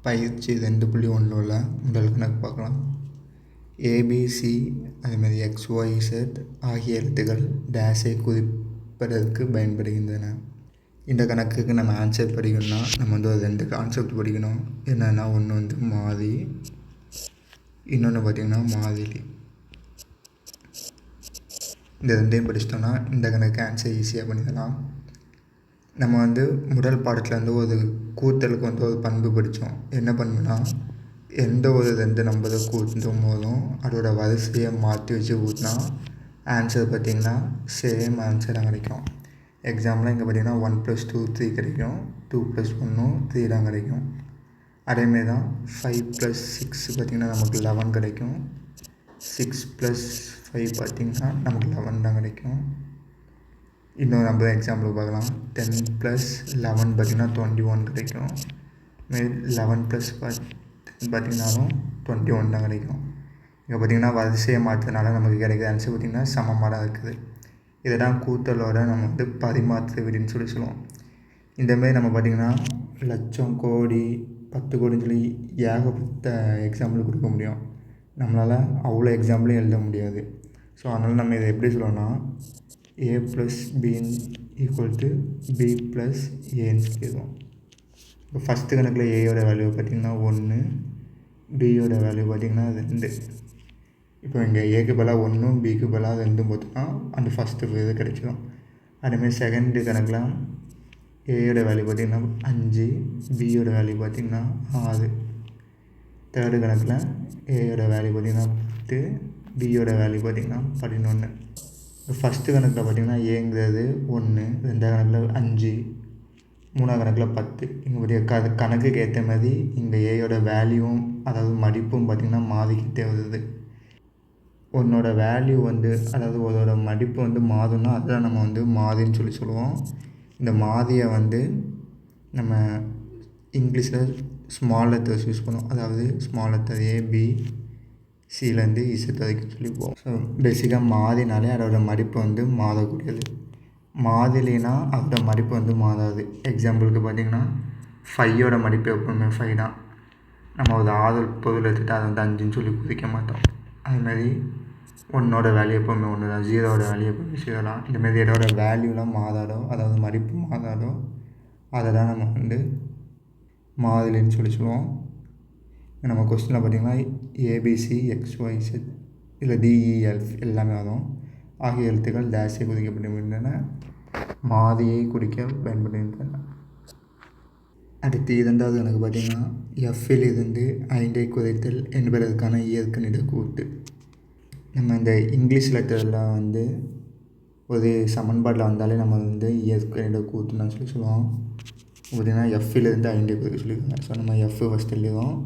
பயிற்சி 2.1 உள்ள முதல் கணக்கு பார்க்கலாம். ஏபிசி அதேமாதிரி XYZ ஆகிய எழுத்துக்கள் டேஷை குறிப்பதற்கு பயன்படுகின்றன. இந்த கணக்குக்கு நம்ம ஆன்சர் படிக்கணும்னா நம்ம ஒரு 2 கான்செப்ட் படிக்கணும். என்னென்னா ஒன்று மாறி, இன்னொன்று பார்த்திங்கன்னா மாதிரி. இந்த 2ஐயும் படிச்சிட்டோம்னா இந்த கணக்கு ஆன்சர் ஈஸியாக பண்ணிடலாம். நம்ம முதல் பாடத்தில் ஒரு கூட்டலுக்கு ஒரு பண்பு படித்தோம். என்ன பண்புனா, எந்த ஒரு 2 நம்பரை கூட்டும் போதும் அதோட வரிசையை மாற்றி வச்சு கூட்டினா ஆன்சர் பார்த்திங்கன்னா சேம் ஆன்சர் தான் கிடைக்கும். எக்ஸாம்பிளாக இங்கே பார்த்திங்கன்னா 1 + 2 3 கிடைக்கும், 2 + 1 3 தான் கிடைக்கும். அதேமாரி தான் 5 + 6 பார்த்திங்கன்னா நமக்கு 11 கிடைக்கும், 6 + 5 பார்த்திங்கன்னா நமக்கு 11 தான் கிடைக்கும். இன்னொரு நம்ம எக்ஸாம்பிள் பார்க்கலாம். 10 + 11 பார்த்திங்கன்னா 21 கிடைக்கும். 11 + 10 பார்த்திங்கனாலும் 21 தான் கிடைக்கும். இங்கே பார்த்திங்கன்னா வரிசையை மாற்றினால நமக்கு கிடைக்கிற ஆன்சர் பார்த்திங்கன்னா சமமாக தான் இருக்குது. இதை தான் கூட்டலோட நம்ம பரிமாற்று விதின்னு சொல்லுவோம். இந்தமாரி நம்ம பார்த்திங்கன்னா லட்சம், கோடி, 10 கோடின்னு சொல்லி ஏகப்பட்ட எக்ஸாம்பிள் கொடுக்க முடியும். நம்மளால் அவ்வளோ எக்ஸாம்பிளும் எழுத முடியாது. ஸோ அதனால் நம்ம இதை எப்படி சொல்லணும்னா A + B = B + Aன்னு சொல்லிடுவோம். இப்போ ஃபஸ்ட்டு கணக்கில் ஏயோட வேல்யூ பார்த்திங்கன்னா 1, பியோட வேல்யூ பார்த்திங்கன்னா 2. இப்போ இங்கே ஏக்கு பதிலாக 1ம் பிக்கு பதிலாக 2ம் பார்த்தோம்னா அந்த ஃபஸ்ட்டு இது கிடைச்சிடும். அதேமாதிரி செகண்டு கணக்கில் ஏயோட வேல்யூ பார்த்திங்கன்னா 5, பியோட வேல்யூ பார்த்திங்கன்னா 6. தேர்டு கணக்கில் ஏயோட வேல்யூ பார்த்திங்கன்னா 10, பியோட வேல்யூ பார்த்திங்கன்னா 11. ஃபஸ்ட்டு கணக்கில் பார்த்திங்கன்னா ஏங்கிறது 1, ரெண்டாவது கணக்கில் 5, மூணாவது கணக்கில் 10. இங்கே கணக்குக்கு ஏற்ற மாதிரி இங்கே ஏயோட வேல்யூவும் அதாவது மதிப்பும் பார்த்திங்கன்னா மாறிக்கிட்டே வருது. உன்னோட வேல்யூ அதாவது அதோட மதிப்பு மாறும்னா அதுதான் நம்ம மாதின்னு சொல்லுவோம். இந்த மாதியை நம்ம இங்கிலீஷில் ஸ்மால் லெட்டர்ஸ் யூஸ் பண்ணுவோம். அதாவது small letter A, B, Cலேருந்து Z வரைக்கும் சொல்லிப்போம். ஸோ பேசிக்காக மாதினாலே அதோட மதிப்பு மாறக்கூடியது. மாதிலினா அதோட மதிப்பு மாறாது. எக்ஸாம்பிளுக்கு பார்த்திங்கன்னா 5யோட மதிப்பு எப்பவுமே 5 தான். நம்ம ஒரு 6 பொருள் எடுத்துகிட்டு அதை 5ன்னு சொல்லி குறிக்க மாட்டோம். அதுமாதிரி 1ஓட வேல்யூ எப்போவுமே 1 தான், 0ஓட வேல்யூ எப்போவுமே 0 தான். இந்தமாரி இதோட வேல்யூலாம் மாறாதோ அதாவது மதிப்பு மாறாதோ அதை தான் நம்ம மாதிலின்னு சொல்லுவோம். நம்ம கொஸ்டினில் பார்த்திங்கன்னா ABC XYZ இல்லை DEF எல்லாமே வரும். ஆகிய எழுத்துக்கள் டேஷை குறிக்கப்படுகின்றன, மாதியை குறிக்க பயன்படுகின்றன. அடுத்து 2வது கணக்கு பார்த்திங்கன்னா Fலிருந்து 5ஐ குறைத்தல் என்பதற்கான இயற்கணித கூட்டு. நம்ம இந்த இங்கிலீஷ் லெட்டரில் ஒரு சமன்பாட்டில் வந்தாலே நம்ம இயற்கணித கூட்டுன்னு சொல்லுவோம். பார்த்திங்கன்னா Fலிருந்து 5ஐ குறைக்க சொல்லியிருக்காங்க. ஸோ நம்ம F ஃபஸ்ட்டு எழுதுவோம்.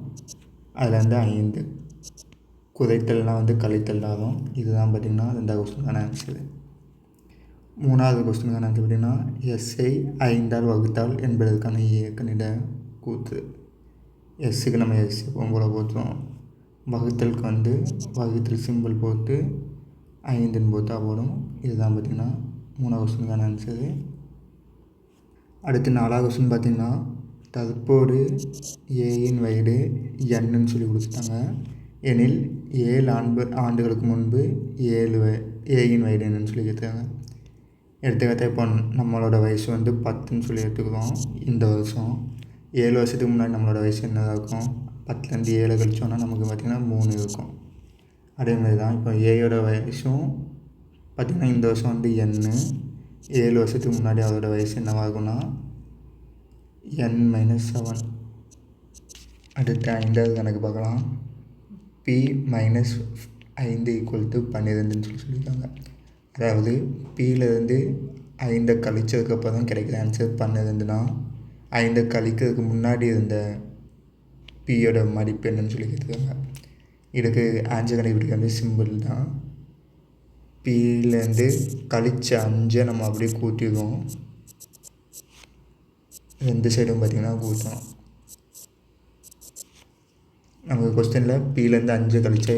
அதில் 5 குறைத்தல்னால் கழித்தல் ஆகும். இதுதான் பார்த்திங்கன்னா 2வது கொஸ்டினுக்கான ஆன்சரு. 3வது கொஸ்டினுக்கான ஆன்சர் பார்த்திங்கன்னா எஸ்ஐ 5ஆல் வகுத்தால் என்பதற்கான இயற்கணித கூற்று. எஸ்ஸுக்கு நம்ம எஸ் எப்பவும் போல் போட்டுருவோம். வகுத்தலுக்கு வகுத்தல் சிம்பிள் போட்டு 5ன்னு போட்டா போடும். இதுதான் பார்த்திங்கன்னா 3வது கொஸ்டினுக்கான ஆன்சரு. அடுத்து 4வது கொஸ்டின் பார்த்திங்கன்னா தற்போது ஏயின் வயது Nன்னு சொல்லி கொடுத்துட்டாங்க. எனில் 7 ஆண்டுகளுக்கு முன்பு ஏயின் வயது என்னன்னு சொல்லி கேட்குறாங்க. எடுத்துக்காட்டாக இப்போ நம்மளோட வயசு 10ன்னு சொல்லி எடுத்துக்கிறோம். இந்த வருஷம் 7 வருஷத்துக்கு முன்னாடி நம்மளோட வயசு என்னதாக இருக்கும்? 10லேருந்து 7 கழிச்சோன்னா நமக்கு பார்த்திங்கன்னா 3 இருக்கும். அதேமாதிரி தான் இப்போ ஏயோட வயசும் பார்த்திங்கன்னா இந்த வருஷம் N, 7 வருஷத்துக்கு முன்னாடி அதோட வயசு என்னவாகும்னா N-7. அடுத்து 5வது கணக்கு பார்க்கலாம். P - 5 = 12ன்னு சொல்லியிருக்காங்க. அதாவது Pலேருந்து 5 கழிச்சதுக்கப்புறம் தான் கிடைக்கிற ஆன்சர் 12னா 5 கழிக்கிறதுக்கு முன்னாடி இருந்த Pயோட மதிப்பு என்னன்னு சொல்லி கேட்குறாங்க. இதுக்கு ஆன்சர் கண்டுபிடிக்கிறது சிம்பிள் தான். Pலேருந்து கழிச்ச 5 நம்ம அப்படியே கூட்டிடுவோம். 2 சைடும் பார்த்திங்கன்னா கூட்டணும். நமக்கு கொஸ்டினில் Pலேருந்து 5 கழிச்ச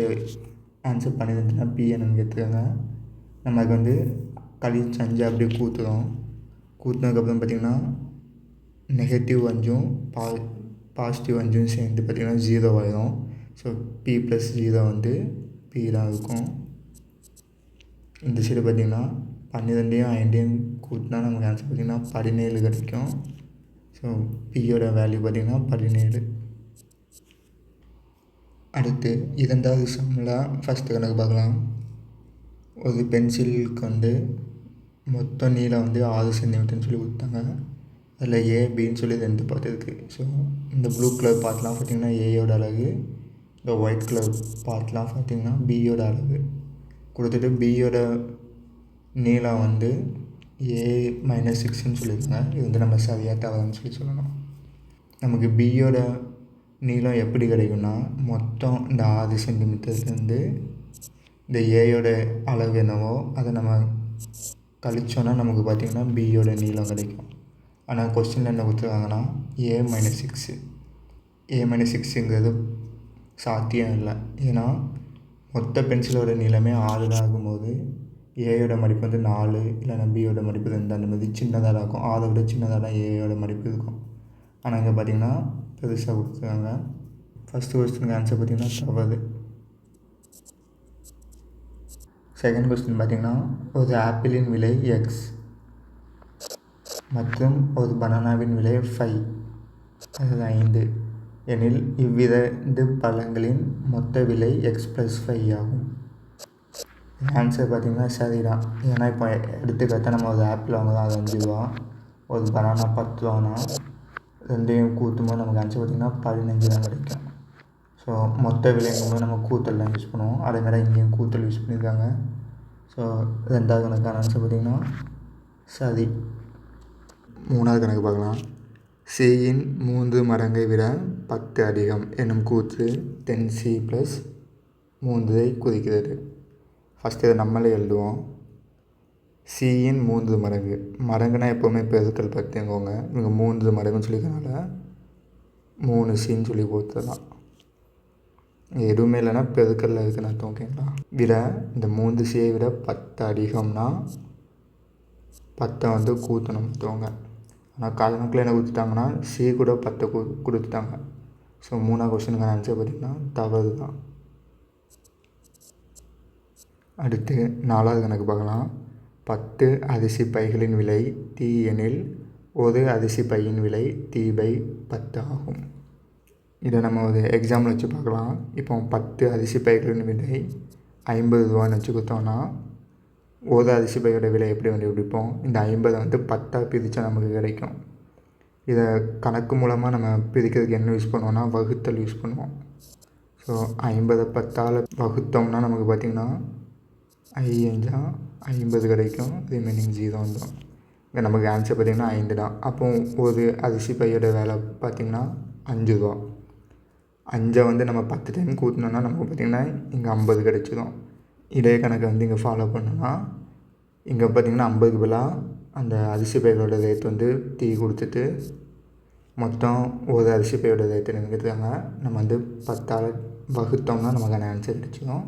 ஆன்சர் 12னா P என்னன்னு கேட்டுருக்காங்க. நம்ம அதுக்கு கழிச்ச 5 அப்படியே கூட்டுறோம். கூட்டினதுக்கப்புறம் பார்த்திங்கன்னா -5ம் பாசிட்டிவ் 5 சேர்ந்து பார்த்திங்கன்னா 0 ஆயிடும். ஸோ p + 0 வந்து p தான் இருக்கும். இந்த சைடு பார்த்திங்கன்னா 12யும் 5யும் கூட்டினா நமக்கு ஆன்சர் பார்த்திங்கன்னா 17 கிடைக்கும். ஸோ பியோட வேல்யூ பார்த்திங்கன்னா 17. அடுத்து 2வது சம்மில் ஃபஸ்ட்டு கணக்கு பார்க்கலாம். ஒரு பென்சிலுக்கு வந்து மொத்த நீளம் வந்து 6 சென்டிமீட்டர்னு சொல்லி கொடுத்தாங்க. அதில் ஏபின்னு சொல்லி 2 பார்ட் இருக்குது. ஸோ இந்த ப்ளூ கலர் பார்ட்லாம் பார்த்திங்கன்னா ஏயோட அலகு, இந்த ஒயிட் கலர் பார்ட்லாம் பார்த்திங்கன்னா பியோட அலகு கொடுத்துட்டு பியோட நீளம் வந்து A-6ன்னு சொல்லியிருக்காங்க. இது வந்து நம்ம சரியாக தவறுன்னு சொல்லி சொல்லணும். நமக்கு பியோட நீளம் எப்படி கிடைக்கும்னா, மொத்தம் இந்த 6 சென்டிமீட்டர்லேருந்து இந்த ஏயோட அளவு என்னவோ அதை நம்ம கழிச்சோன்னா நமக்கு பார்த்திங்கன்னா பியோட நீளம் கிடைக்கும். ஆனால் கொஸ்டினில் என்ன கொடுத்துருக்காங்கன்னா A-6. A-6ங்கிறது சாத்தியம் இல்லை. ஏன்னா மொத்த பென்சிலோட நீளமே 6 தான் ஆகும்போது ஏயோட மதிப்பு வந்து 4 இல்லைன்னா பியோட மதிப்பு 2 அந்த மாதிரி சின்னதாக தான் இருக்கும். 6 விட சின்னதாக தான் ஏயோட மதிப்பு இருக்கும். ஆனால் இங்கே பார்த்திங்கன்னா பெருசாக கொடுத்துருக்காங்க. ஃபஸ்ட்டு கொஸ்டினுக்கு ஆன்சர் பார்த்திங்கன்னா தவறு. செகண்ட் கொஸ்டின் பார்த்திங்கன்னா, ஒரு ஆப்பிளின் விலை X மற்றும் ஒரு பனானாவின் விலை 5, அதாவது 5 எனில் இவ்விரண்டு பழங்களின் மொத்த விலை X + 5 ஆகும். ஆன்சர் பார்த்திங்கன்னா சரிதான். ஏன்னா இப்போ எடுத்துக்காட்டாக நம்ம ஒரு ஆப்பிள் வாங்குறோம், அது 5 ரூபா, ஒரு பனானா 10 ரூபானா ரெண்டையும் கூட்டும்போது நமக்கு ஆன்சர் பார்த்திங்கன்னா 15 தான் கிடைக்கும். ஸோ மொத்த விலைங்கும்போது நம்ம கூட்டல் தான் யூஸ் பண்ணுவோம். அதேமாதிரி இங்கேயும் கூட்டல் யூஸ் பண்ணியிருக்காங்க. ஸோ 2வது கணக்கான ஆன்சர் பார்த்திங்கன்னா சரி. 3வது கணக்கு பார்க்கலாம். Cயின் 3 மடங்கை விட 10 அதிகம் என்னும் கூற்று 10C + 3 குறிக்கிறது. ஃபஸ்ட்டு இதை நம்மளே எழுதுவோம். Cயின் 3 மடங்கு, மடங்குனா எப்போவுமே பெருக்கல் பார்த்துக்கோங்க. இவங்க 3 மடங்குன்னு சொல்லிக்கிறனால 3Cன்னு சொல்லி போட்டுடலாம். எதுவுமே இல்லைன்னா பெருக்கல்ல இருக்குன்னு அர்த்தம். ஓகேங்களா? விட இந்த 3Cயை விட 10 அதிகம்னா 10 வந்து கூட்டணும் மற்றவங்க. ஆனால் கணக்கில் என்ன கொடுத்துட்டாங்கன்னா C கூட 10 கொடுத்துட்டாங்க. ஸோ 3வது கொஸ்டினுக்கான ஆன்சர் பார்த்திங்கன்னா தவறு தான். அடுத்து 4வது கணக்கு பார்க்கலாம். 10 அரிசி பைகளின் விலை T எனில் ஒரு அரிசி பையின் விலை T/10 ஆகும். இதை நம்ம ஒரு எக்ஸாம்பிள் வச்சு பார்க்கலாம். இப்போ 10 அரிசி பைகளின் விலை 50 ரூபான்னு வச்சு கொடுத்தோன்னா ஒரு அரிசி பையோட விலை எப்படி கண்டுபிடிப்போம்? இந்த 50 வந்து 10ஆக பிரித்தா நமக்கு கிடைக்கும். இதை கணக்கு மூலமாக நம்ம பிரிக்கிறதுக்கு என்ன யூஸ் பண்ணுவோம்னா வகுத்தல் யூஸ் பண்ணுவோம். ஸோ 50 10ஆல் வகுத்தோம்னா நமக்கு பார்த்திங்கன்னா 5×50 கிடைக்கும். ரிமைனிங் 0 வந்துடும். இங்கே நமக்கு ஆன்சர் பார்த்திங்கன்னா 5 தான். அப்போ ஒரு அரிசி பையோட விலை பார்த்திங்கன்னா 5 ரூபா. 5 வந்து நம்ம 10 டைம் கூட்டினோன்னா நமக்கு பார்த்திங்கன்னா இங்கே 50 கிடச்சிடும். இதே கணக்கை வந்து இங்கே ஃபாலோ பண்ணோன்னா இங்கே பார்த்திங்கன்னா 50க்கு பதிலாக அந்த அரிசி பையோட ரேட் வந்து T கொடுத்துட்டு மொத்தம் ஒரு அரிசி பையோட ரேட்டு நினைக்கிறாங்க. நம்ம வந்து 10ஆல் வகுத்தோம்னா நமக்கான ஆன்சர் கிடச்சிடும்.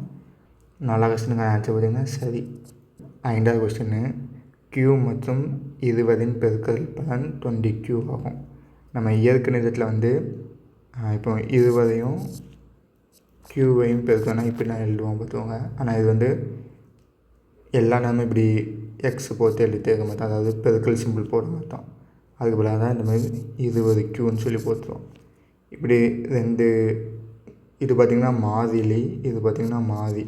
4வது கொஸ்டினுக்கான ஆன்சர் பார்த்திங்கன்னா சரி. 5வது கொஸ்டின், Q மற்றும் 20 பெருக்கல் பலன் 20Q ஆகும். நம்ம இயற்கணிதத்தில் வந்து இப்போ 20ஐயும் Qவையும் பெருக்கணும்னா இப்படி நான் எழுதுவோம் பார்த்துக்கோங்க. ஆனால் இது வந்து எல்லா நேரமும் இப்படி X போட்டு எழுதிட்டே இருக்க மாட்டோம். அதாவது பெருக்கல் சிம்பிள் போட மாட்டோம். அதுக்கு பதிலாக தான் இந்த மாதிரி 20Qன்னு சொல்லி போட்டுருவோம். இப்படி 2 இது பார்த்திங்கன்னா மாறிலி, இது பார்த்திங்கன்னா மாறி.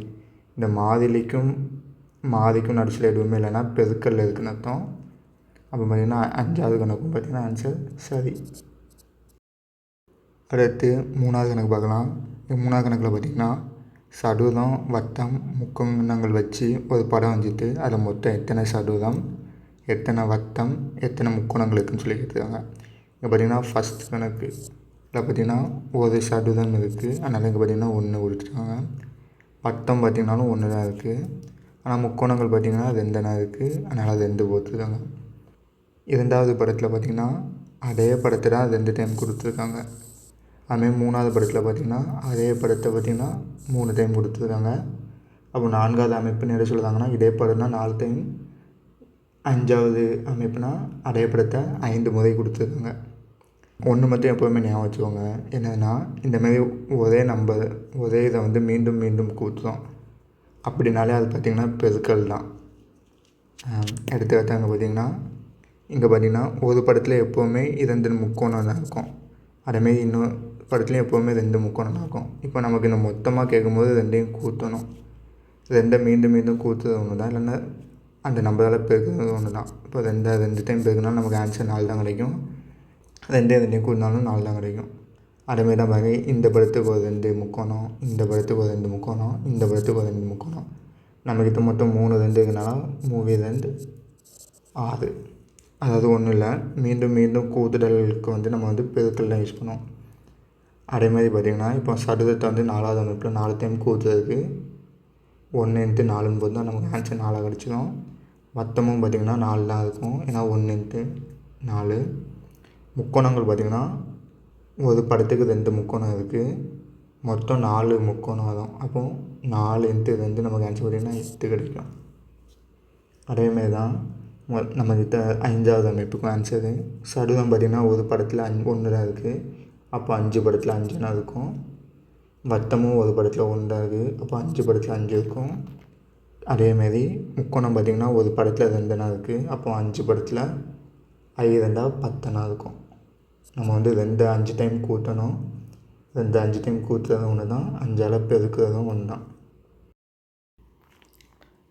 இந்த மாறிலிக்கும் நடுச்சில் எதுவுமே இல்லைன்னா பெருக்கல் இருக்குன்னு அர்த்தம். அப்போ பார்த்திங்கன்னா 5வது கணக்கும் பார்த்திங்கன்னா ஆன்சர் சரி. அடுத்து 3வது கணக்கு பார்க்கலாம். 3வது கணக்கில் பார்த்திங்கன்னா சதுரம், வட்டம், முக்கோணங்கள் வச்சு ஒரு படம் வரைஞ்சிட்டு அதில் மொத்தம் எத்தனை சதுரம், எத்தனை வட்டம், எத்தனை முக்கோணங்கள் இருக்குதுன்னு சொல்லி கேட்டுருக்காங்க. இங்கே பார்த்திங்கன்னா ஃபஸ்ட் கணக்கு இதில் பார்த்திங்கன்னா ஒரு சதுரம் இருக்குது. அதனால் இங்கே பார்த்திங்கன்னா 1 கொடுத்துருக்காங்க. வட்டம் பார்த்திங்கனாலும் 1 தான் இருக்குது. ஆனால் முக்கோணங்கள் பார்த்திங்கன்னா 2 தான் இருக்குது. அதனால் 2 போட்டுருக்காங்க. 2வது படத்தில் பார்த்திங்கன்னா அதே படத்தை தான் 2 டைம் கொடுத்துருக்காங்க. அதுமாதிரி 3வது படத்தில் பார்த்திங்கன்னா அதே படத்தை பார்த்திங்கன்னா 3 டைம் கொடுத்துருக்காங்க. அப்போ 4வது அமைப்புன்னு எதை சொல்லுறாங்கன்னா இதே படம்னா 4 டைம், 5வது அமைப்புனா அதே படத்தை 5 முறை கொடுத்துருக்காங்க. ஒன்று மட்டும் எப்போவுமே ஞாபகம் வச்சுக்கோங்க, என்னென்னா இந்தமாரி ஒரே இதை வந்து மீண்டும் மீண்டும் கூட்டுறோம் அப்படின்னாலே அது பார்த்திங்கன்னா பெருக்கல் தான். எடுத்துக்காட்டாக இங்கே பார்த்திங்கன்னா ஒரு படத்தில் எப்போவுமே 2 முக்கோணம் தான் இருக்கும். அதேமாரி இன்னொரு படத்துலையும் எப்போவுமே 2 முக்கோணம் தான் இருக்கும். இப்போ நமக்கு இந்த மொத்தமாக கேட்கும்போது 2ஐயும் கூட்டணும். 2 மீண்டும் மீண்டும் கூட்டுறது ஒன்று தான், இல்லைன்னா அந்த நம்பரால் பெருக்கிறது ஒன்று தான். இப்போ 2 டைம் பெருக்கினாலும் நமக்கு ஆன்சர் 4 தான் கிடைக்கும். 2ஐயும் கூட்டினாலும் 4 தான் கிடைக்கும். அதேமாரி தான் பாருங்க, இந்த படத்துக்கு ஒரு 2 முக்கோணம், இந்த படத்துக்கு ஒரு 2 முக்கோணம், இந்த படத்துக்கு ஒரு 2 முக்கோணம். நம்மக்கிட்ட மொத்தம் 3 2 இருக்குனால 3 2 6. அதாவது ஒன்றும் இல்லை, மீண்டும் மீண்டும் கூட்டுதலுக்கு வந்து நம்ம வந்து பெருக்கல் தான் யூஸ் பண்ணுவோம். அதேமாதிரி பார்த்திங்கன்னா இப்போ சதுரத்தை வந்து 4வது அமைப்பில் 4 டைம் கூட்டுறதுக்கு 1 × 4 போது தான் நமக்கு ஆன்சர் 4 கிடச்சிடும். மொத்தமும் பார்த்திங்கன்னா 4 தான் இருக்கும், ஏன்னா 1 × 4. முக்கோணங்கள் பார்த்திங்கன்னா ஒரு படத்துக்கு 2 முக்கோணம் இருக்குது, மொத்தம் 4 முக்கோணம் வரும். அப்போது 4 × 2 நமக்கு ஆன்சர் பார்த்திங்கன்னா 8 கிடைக்கும். அதேமாரி தான் நம்மக்கிட்ட 5வது அமைப்புக்கும் ஆன்சரு. சதுரம் பார்த்திங்கன்னா ஒரு படத்தில் 1 தான் இருக்குது, அப்போ 5 படத்தில் 5னா இருக்கும். வட்டமும் ஒரு படத்தில் 1 தான் இருக்குது, அப்போ 5 படத்தில் 5 இருக்கும். அதேமாரி முக்கோணம் பார்த்திங்கன்னா ஒரு படத்தில் 2னா இருக்குது, அப்போ 5 படத்தில் 5 10னா இருக்கும். நம்ம வந்து 2 5 டைம் கூட்டணும். 2 5 டைம் கூட்டுறதும் ஒன்று தான், 5ஆல் பெருக்கிறதும் ஒன்று தான்.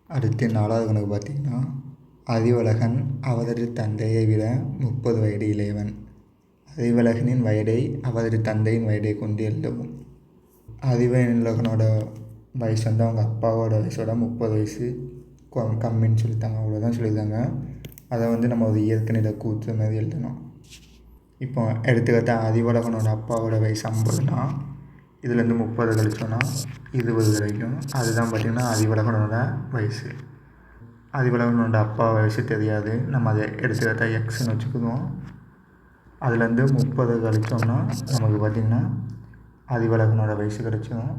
அடுத்து 4வது கணக்கு பார்த்திங்கன்னா, அறிவழகன் அவரது தந்தையை விட 30 வயது இளையவன். அறிவழகனின் வயதை அவரது தந்தையின் வயதை கொண்டு எழுதவும். அறிவழகனோட வயசு வந்து அவங்க அப்பாவோட வயசோட 30 வயசு கம்மின்னு சொல்லிட்டாங்க, அவ்வளோதான் சொல்லியிருந்தாங்க. அதை வந்து நம்ம ஒரு இயற்கணித கூற்று மாதிரி எழுதணும். இப்போ எடுத்துக்கிட்டால் அறிவழகனோட அப்பாவோட வயசு 50னா இதுலேருந்து 30 கழிச்சோன்னா 20 கிடைக்கும். அதுதான் பார்த்திங்கன்னா அறிவழகனோட வயசு. அறிவழகனோட அப்பா வயசு தெரியாது, நம்ம அதை எடுத்துக்கிட்டால் எக்ஸ்ன்னு வச்சுக்குவோம். அதுலேருந்து 30 கழிச்சோம்னா நமக்கு பார்த்திங்கன்னா அறிவழகனோட வயசு கிடச்சிடும்.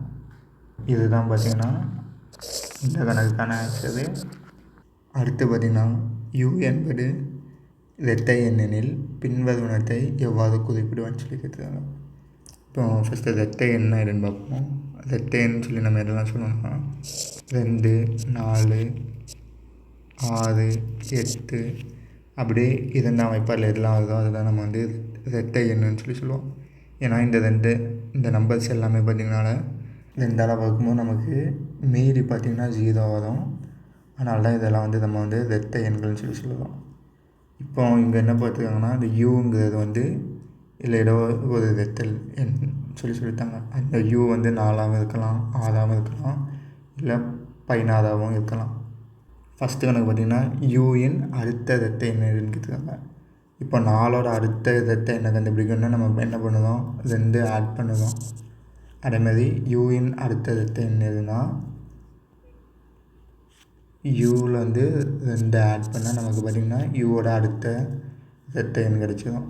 இதுதான் பார்த்திங்கன்னா இந்த கணக்குக்கான ஆன்சரு. அடுத்து பார்த்திங்கன்னா u என்பது இரட்டை எண்ணெனில் பின்வருவனத்தை எவ்வாறு குறிப்பிடுவான்னு சொல்லி கேட்டுருக்காங்க. இப்போ ஃபஸ்ட்டு இரட்டை எண்ணெய் எதுன்னு பார்ப்போம். இரட்டை எண்ணு சொல்லி நம்ம எதெல்லாம் சொல்லணும்னா 2 4 6 8 அப்படியே 2ஆம் அமைப்பால் எதெல்லாம் வருதோ அதெல்லாம் நம்ம வந்து இரட்டை எண்ணுன்னு சொல்லி சொல்லுவோம். ஏன்னா இந்த நம்பர்ஸ் எல்லாமே பார்த்திங்கனால 2ஆல் பார்க்கும்போது நமக்கு மீறி பார்த்திங்கன்னா 0 வரும். அதனால தான் இதெல்லாம் வந்து நம்ம வந்து இரட்டை எண்கள்னு சொல்லி சொல்லுவோம். இப்போ இங்கே என்ன பார்த்துருக்காங்கன்னா, இந்த யூங்கிறது வந்து இல்லை ஏதோ ஒரு இரட்டல் எண் சொல்லிட்டாங்க. அந்த யூ வந்து 4ஆகவும் இருக்கலாம், 6ஆகவும் இருக்கலாம், இல்லை 16ஆகவும் இருக்கலாம். ஃபஸ்ட்டு கணக்கு பார்த்திங்கன்னா யூயின் அடுத்த இரட்டை எண் எதுன்னு கேட்டுருக்காங்க. இப்போ 4ஓட அடுத்த இரட்டை எண்ணை கண்டுபிடிக்கணும்னா நம்ம என்ன பண்ணுவோம், 2 ஆட் பண்ணுவோம். அதேமாதிரி யூயின் அடுத்த இரட்டை எண் எதுனா யூவில் வந்து 2 ஆட் பண்ணால் நமக்கு பார்த்திங்கன்னா யூவோட அடுத்த இரட்டை எண் கிடச்சிடும்.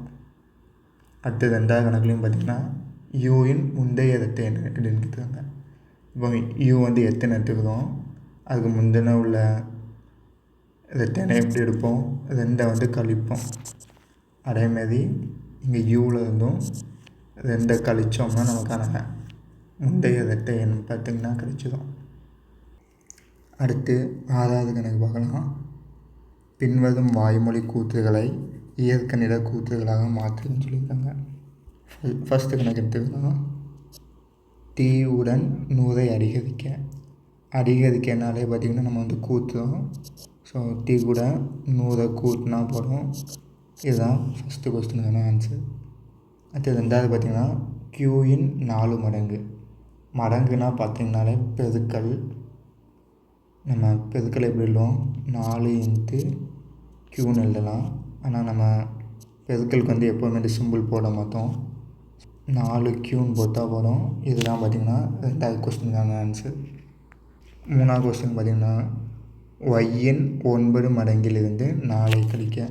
அடுத்து 2வது கணக்குலையும் பார்த்திங்கன்னா யூயின் முந்தைய இரட்டை எண் அப்படின்னு கேட்டுருக்காங்க. இப்போ யூ வந்து எத்தனை எடுத்துக்கிறோம், அதுக்கு முந்தின உள்ள இரட்டை எண்ணை எப்படி எடுப்போம், 2 வந்து கழிப்போம். அதேமாரி இங்கே யூவில் இருந்தும் 2 கழித்தோம்னா நமக்கான முந்தைய இரட்டை எண் பார்த்திங்கன்னா கிடைச்சிடும். அடுத்து 6வது கணக்கு பார்க்கலாம். பின்வரும் வாய்மொழி கூற்றுகளை இயற்கணித கூற்றுகளாக மாற்றுன்னு சொல்லியிருக்காங்க. ஃபஸ்ட்டு கணக்கு எடுத்துக்கலாம். டீ உடன் 100ஐ அதிகரிக்கனாலே பார்த்திங்கன்னா நம்ம வந்து கூற்றுறோம். ஸோ டீ கூட 100 கூட்டினா போதும். இதுதான் ஃபஸ்ட்டு கொஸ்டினுக்கான ஆன்சர். அடுத்து 2வது பார்த்திங்கன்னா க்யூயின் 4 மடங்கு. மடங்குனா பார்த்திங்கனாலே பெருக்கல். நம்ம பெருக்கல் எப்படி எழுதுவோம், 4 × க்யூன்னு எழுதலாம். ஆனால் நம்ம பெருக்கலுக்கு வந்து எப்போவுமே சிம்பிள் போட மாட்டோம், 4 க்யூன்னு போட்டால் போதும். இதுதான் பார்த்திங்கன்னா 2வது கொஸ்டினுக்கான ஆன்சர். 3வது கொஸ்டின் பார்த்திங்கன்னா ஒய்யின் 9 மடங்கிலிருந்து 4ஐ கழிக்க.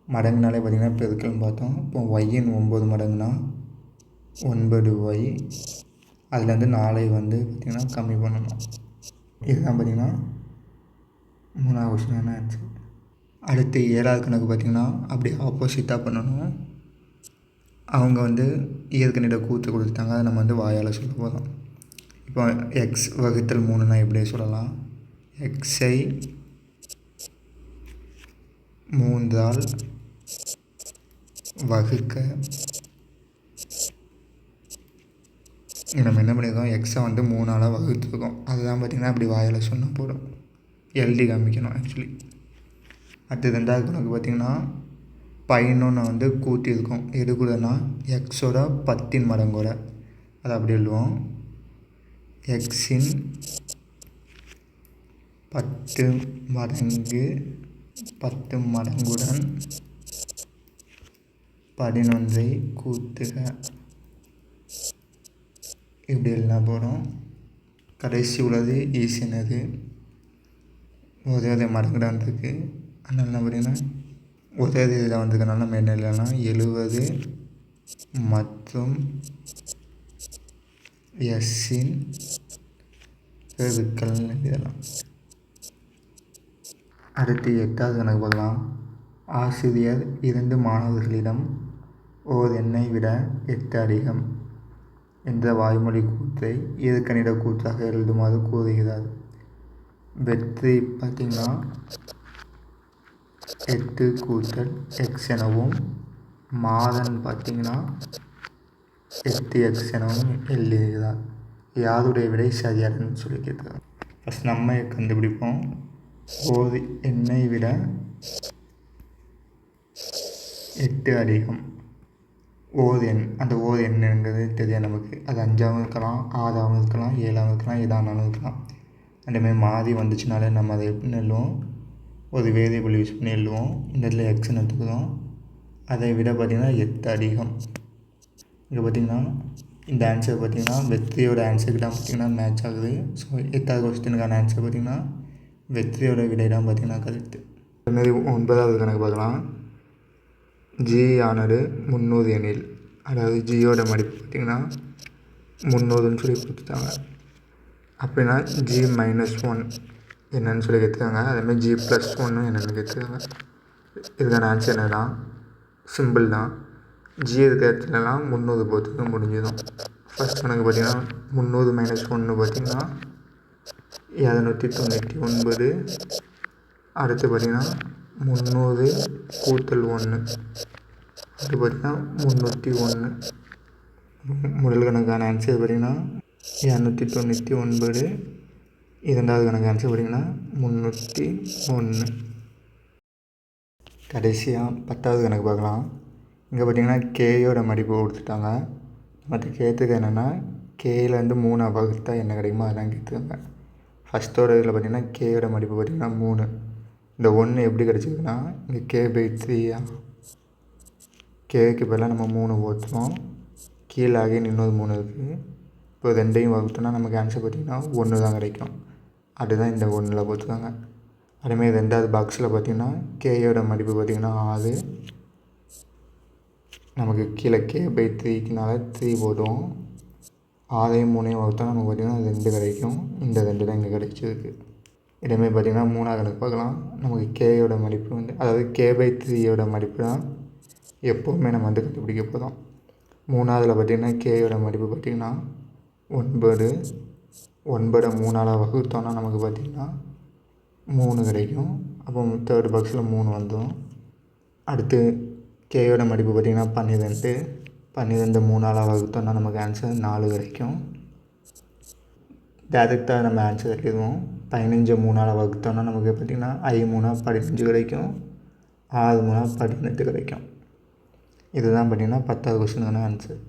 மடங்குனாலே பார்த்திங்கன்னா பெருக்கல்னு பார்த்தோம். இப்போ ஒய்யின் 9 மடங்குனா 9y, அதுலேருந்து 4ஐ வந்து பார்த்திங்கன்னா கம்மி பண்ணணும். இதுதான் பார்த்திங்கன்னா 3வது கொஸ்டினான ஆன்சர். அடுத்து 7வது கணக்கு பார்த்திங்கன்னா அப்படி ஆப்போசிட்டாக பண்ணணும். அவங்க வந்து இயற்கணித கூற்று கொடுத்துட்டாங்க, அதை நம்ம வந்து வாயால் சொல்ல போதும். இப்போ எக்ஸ் வகுத்தல் 3னா எப்படி சொல்லலாம்? எக்ஸை 3ஆல் வகுக்க நம்ம என்ன பண்ணியிருக்கோம்? எக்ஸை வந்து 3ஆல் வகுத்துருக்கோம். அதுதான் பார்த்திங்கன்னா அப்படி வாயால் சொன்னால் போதும், எழுதி காமிக்கணும் ஆக்சுவலி. அடுத்து 2வது கணக்கு பார்த்திங்கன்னா 11 வந்து கூட்டியிருக்கோம். எது கூடனா எக்ஸோட 10 மடங்கோட. அதை அப்படி எழுதுவோம். எக்ஸின் 10 மடங்கு 10 மடங்குடன் 11ஐ கூட்டுக. இப்படி எழுதினா போகிறோம். கடைசி உள்ளது ஈஸினது, ஒரே மடங்குடான் இருக்குது. அதனால என்ன பார்த்தீங்கன்னா ஒரே இதில் வந்ததுனால நம்ம என்ன இல்லைன்னா 70 மற்றும் எஸ்ஸின் பெருக்கல் எழுதலாம். அடுத்து 8வது கணக்கு பார்க்கலாம். ஆசிரியர் 2 மாணவர்களிடம் ஓர் எண்ணை விட 8 அதிகம் என்ற வாய்மொழி கூற்றை இயற்கணித கூற்றாக எழுதுமாறு கூறுகிறார். வெற்றி பார்த்திங்கன்னா 8 கூட்டல் எக்ஸ் எனவும், மாதன் பார்த்திங்கன்னா 8x எனவும் எழுதுகிறார். யாருடைய விடை சரியானன்னு சொல்லி கேட்குறாங்க. ஃபஸ்ட் நம்ம கண்டுபிடிப்போம். ஓர் எண்ணை விட 8 அதிகம். ஓர் எண், அந்த ஓர் எண்ணுங்கிறது தெரியாது நமக்கு. அது 5ஆகவும் இருக்கலாம், 6ஆகவும் இருக்கலாம், 7ஆகவும் இருக்கலாம், எதானாலும் இருக்கலாம். அந்தமாதிரி மாறி வந்துச்சுனாலே நம்ம அதை எப்படி எழுதுவோம்? ஒரு வேரியபிள் யூஸ் பண்ணி எழுதுவோம். இந்த இடத்துல எக்ஸ்ன்னு எடுத்துக்கிறோம். அதை விட பார்த்திங்கன்னா 8 அதிகம். இங்கே பார்த்திங்கன்னா இந்த ஆன்சர் பார்த்திங்கன்னா வெற்றியோட ஆன்சருக்கு தான் பார்த்திங்கன்னா மேட்ச் ஆகுது. ஸோ 8வது கொஸ்டினுக்கான ஆன்சர் பார்த்திங்கன்னா வெற்றியோட விடை தான் பார்த்திங்கன்னா கரெக்டு. அதுமாரி 9வது கணக்கு பார்க்கலாம். ஜி ஆனது 300 எனில், அதாவது ஜியோட மதிப்பு பார்த்திங்கன்னா 300ன்னு சொல்லி கொடுத்துட்டாங்க. அப்படின்னா ஜி -1 என்னன்னு சொல்லி கேட்டுருக்காங்க. அதேமாதிரி ஜி +1 என்னென்னு கேட்டுருக்காங்க. இதுக்கான ஆன்சர் என்ன தான்? சிம்பிள் தான். ஜி இருக்கிற இடத்துலலாம் 300 போகிறதுக்கு முடிஞ்சிடும். ஃபஸ்ட் கணக்கு பார்த்திங்கன்னா 300 - 1 பார்த்திங்கன்னா 299. அடுத்து பார்த்திங்கன்னா 300 கூட்டல் 1, அது பார்த்திங்கன்னா 301. முதல் கணக்கான ஆன்சர் பார்த்திங்கன்னா 299. 2வது கணக்கு ஆன்சர் பார்த்திங்கன்னா 301. கடைசியாக 10வது கணக்கு பார்க்கலாம். இங்கே பார்த்திங்கன்னா கேயோட மதிப்பு கொடுத்துட்டாங்க. மற்ற கேட்டுக்கு என்னென்னா கேலேருந்து 3 வகுத்தா என்ன கிடைக்குமோ அதெல்லாம் கேட்டுருக்காங்க. ஃபஸ்ட்டோட இதில் பார்த்திங்கன்னா கேயோட மதிப்பு பார்த்திங்கன்னா 3. இந்த 1 எப்படி கிடச்சிருக்குன்னா இங்கே k/3 கேக்கு பதிலாக நம்ம 3 போட்டுருவோம். கீழாகி இன்னொரு 3 இருக்குது. இப்போ 2ஐயும் வகுத்தோன்னா நமக்கு ஆன்சர் பார்த்திங்கன்னா 1 தான் கிடைக்கும். அதுதான் இந்த 1ல் போட்டுருக்காங்க. அதேமாதிரி 2வது பாக்ஸில் பார்த்திங்கன்னா கேயோட மதிப்பு பார்த்திங்கன்னா 6. நமக்கு கீழே k/3க்குனால 3 போடுவோம். 6ஐயும் 3ஐயும் வகுத்தா நமக்கு பார்த்திங்கன்னா 2 கிடைக்கும். இந்த 2 தான் இங்கே கிடைச்சிருக்கு. இதேமாதிரி பார்த்திங்கன்னா 3வது கணக்கு பார்க்கலாம். நமக்கு கேயோட மதிப்பு வந்து, அதாவது k/3யோட மதிப்பு தான் எப்போவுமே நம்ம வந்து கண்டுபிடிக்க போகிறோம். 3வதுல பார்த்திங்கன்னா கேயோட மதிப்பு பார்த்திங்கன்னா 9. 9ஐ 3ஆல் வகுத்தோன்னா நமக்கு பார்த்திங்கன்னா 3 கிடைக்கும். அப்போ 3rd பாக்ஸில் 3 வந்துடும். அடுத்து கேயோட மதிப்பு பார்த்திங்கன்னா 12. 12 3ஆல் வகுத்தோன்னா நமக்கு ஆன்சர் 4 கிடைக்கும். டேரெக்டாக நம்ம ஆன்சர் எழுதுவோம். 15 3ஆல் வகுத்தோன்னா நமக்கு பார்த்திங்கன்னா 5×3 15 கிடைக்கும். 6×3 18 கிடைக்கும். இதுதான் பார்த்திங்கன்னா 10வது கொஸ்டினுக்கான ஆன்சர்.